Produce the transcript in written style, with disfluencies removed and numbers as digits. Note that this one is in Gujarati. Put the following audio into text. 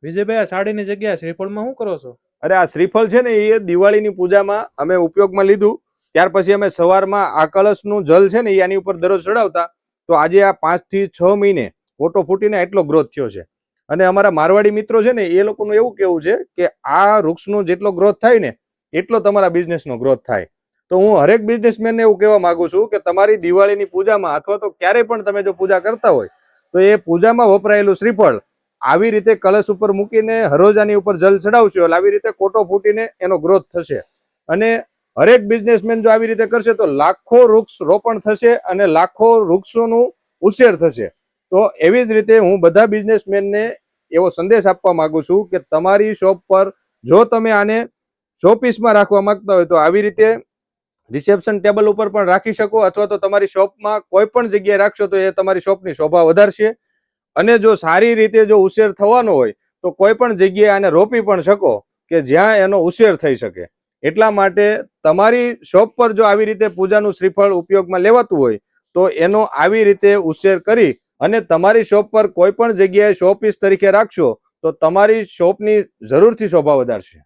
વિજયભાઈ, આ સાડીની જગ્યાએ શ્રીફળમાં શું કરો છો? અરે આ શ્રીફળ છે ને એ દિવાળીની પૂજામાં અમે ઉપયોગમાં લીધું. ત્યાર પછી અમે સવારમાં આ કળશનું જલ છે ને એ આની ઉપર દરરોજ ચડાવતા. તો આજે આ 5 થી 6 મહિને કોટો ફૂટીને એટલો ગ્રોથ થયો છે. અને અમારા મારવાડી મિત્રો છે ને એ લોકોનું એવું કેવું છે કે આ વૃક્ષનો જેટલો ગ્રોથ થાય ને એટલો તમારા બિઝનેસનો ગ્રોથ થાય. તો હું હરેક બિઝનેસમેનને એવું કહેવા માંગુ છું કે તમારી દિવાળીની પૂજામાં અથવા તો ક્યારેય પણ તમે જો પૂજા કરતા હોય તો એ પૂજામાં વપરાયેલું શ્રીફળ આવી રીતે કળશ ઉપર મૂકીને હરોજાની ઉપર જલ ચડાવશો એટલે આવી રીતે કોટો ફૂટીને એનો ગ્રોથ થશે. અને હરેક બિઝનેસમેન જો આવી રીતે કરશે તો લાખો વૃક્ષ રોપણ થશે અને લાખો વૃક્ષોનું ઉછેર થશે. તો એવી જ રીતે હું બધા બિઝનેસમેનને એવો સંદેશ આપવા માંગુ છું કે તમારી શોપ પર જો તમે આને શોપીસમાં રાખવા માંગતા હોય તો આવી રીતે રિસેપ્શન ટેબલ ઉપર પણ રાખી શકો, અથવા તો તમારી શોપમાં કોઈ પણ જગ્યાએ રાખશો તો એ તમારી શોપની શોભા વધારશે. અને જો સારી રીતે જો ઉછેર થવાનો હોય તો કોઈ પણ જગ્યાએ આને રોપી પણ શકો કે જ્યાં એનો ઉછેર થઈ શકે. એટલા માટે તમારી શોપ પર જો આવી રીતે પૂજાનું શ્રીફળ ઉપયોગમાં લેવાતું હોય તો એનો આવી રીતે ઉછેર કરી અને તમારી શોપ પર કોઈ પણ જગ્યાએ શોપીસ તરીકે રાખશો તો તમારી શોપની જરૂરથી શોભા વધારશે.